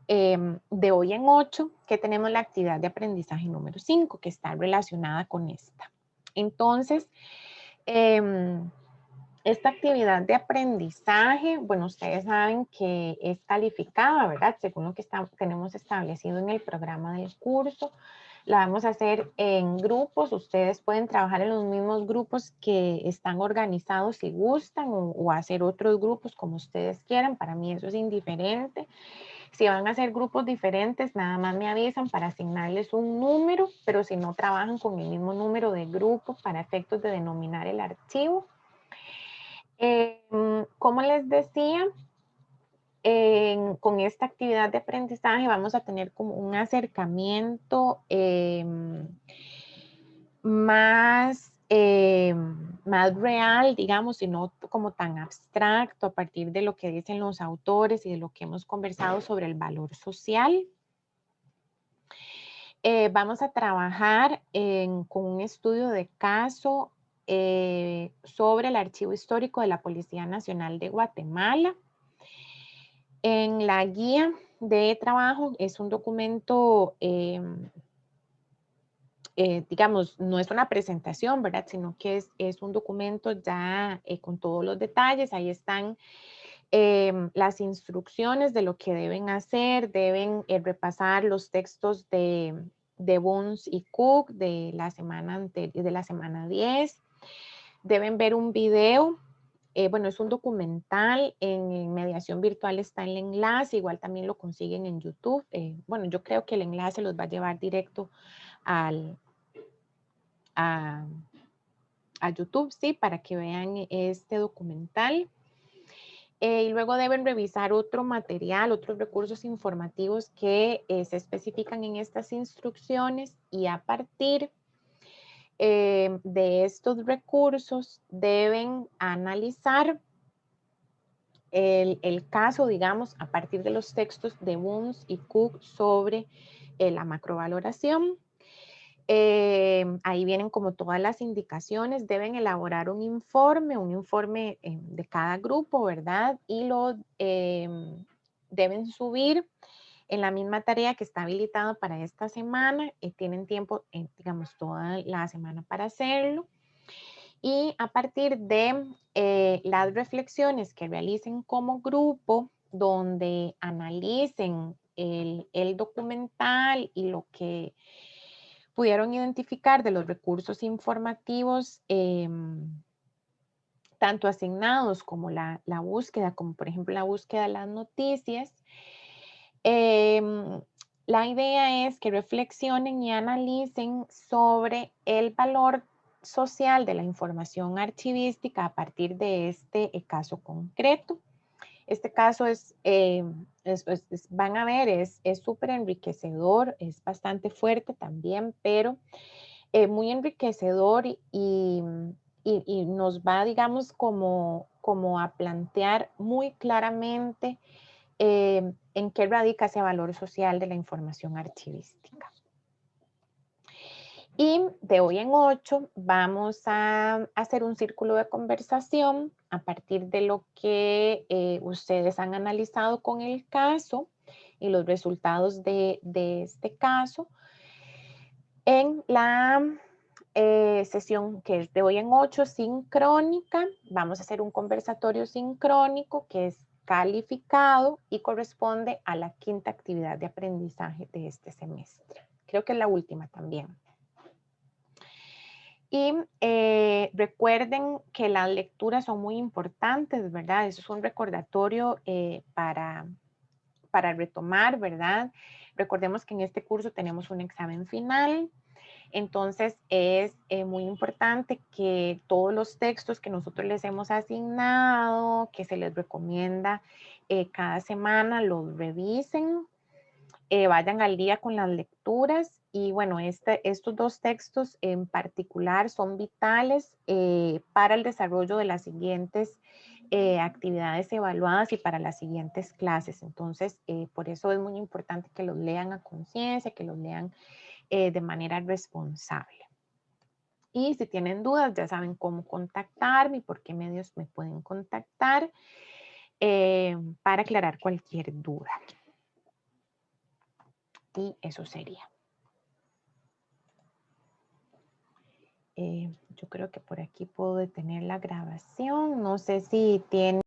de hoy en 8, que tenemos la actividad de aprendizaje número 5, que está relacionada con esta. Entonces, esta actividad de aprendizaje, bueno, ustedes saben que es calificada, ¿verdad? Según lo que tenemos establecido en el programa del curso. La vamos a hacer en grupos. Ustedes pueden trabajar en los mismos grupos que están organizados si gustan o hacer otros grupos como ustedes quieran. Para mí eso es indiferente. Si van a hacer grupos diferentes, nada más me avisan para asignarles un número, pero si no trabajan con el mismo número de grupo para efectos de denominar el archivo. Como les decía, con esta actividad de aprendizaje vamos a tener como un acercamiento más real, digamos, y no como tan abstracto a partir de lo que dicen los autores y de lo que hemos conversado sobre el valor social. Vamos a trabajar con un estudio de caso sobre el archivo histórico de la Policía Nacional de Guatemala. En la guía de trabajo es un documento, digamos, no es una presentación, ¿verdad? Sino que es un documento ya con todos los detalles. Ahí están las instrucciones de lo que deben hacer. Deben repasar los textos de Bunz y Cook de la semana de la semana 10. Deben ver un video. Bueno, es un documental, en Mediación Virtual está el enlace, igual también lo consiguen en YouTube. Bueno, yo creo que el enlace los va a llevar directo a YouTube, sí, para que vean este documental. Y luego deben revisar otro material, otros recursos informativos que se especifican en estas instrucciones y a partir de estos recursos deben analizar el caso, digamos, a partir de los textos de Bunz y Cook sobre la macrovaloración. Ahí vienen como todas las indicaciones. Deben elaborar un informe de cada grupo, ¿verdad? Y lo deben subir en la misma tarea que está habilitada para esta semana. Tienen tiempo, digamos, toda la semana para hacerlo. Y a partir de las reflexiones que realicen como grupo, donde analicen el documental y lo que pudieron identificar de los recursos informativos, tanto asignados como la búsqueda, como por ejemplo la búsqueda de las noticias, la idea es que reflexionen y analicen sobre el valor social de la información archivística a partir de este caso concreto. Este caso van a ver, es súper enriquecedor, es bastante fuerte también, pero muy enriquecedor y nos va, digamos, como a plantear muy claramente en qué radica ese valor social de la información archivística. Y de hoy en 8 vamos a hacer un círculo de conversación a partir de lo que ustedes han analizado con el caso y los resultados de este caso. En la sesión que es de hoy en 8, sincrónica, vamos a hacer un conversatorio sincrónico que es calificado y corresponde a la 5ª actividad de aprendizaje de este semestre. Creo que es la última también. Y recuerden que las lecturas son muy importantes, ¿verdad? Eso es un recordatorio para retomar, ¿verdad? Recordemos que en este curso tenemos un examen final. Entonces es muy importante que todos los textos que nosotros les hemos asignado, que se les recomienda cada semana, los revisen, vayan al día con las lecturas y bueno, estos 2 textos en particular son vitales para el desarrollo de las siguientes actividades evaluadas y para las siguientes clases. Entonces, por eso es muy importante que los lean a conciencia, que los lean de manera responsable. Y si tienen dudas, ya saben cómo contactarme y por qué medios me pueden contactar para aclarar cualquier duda. Y eso sería. Yo creo que por aquí puedo detener la grabación. No sé si tiene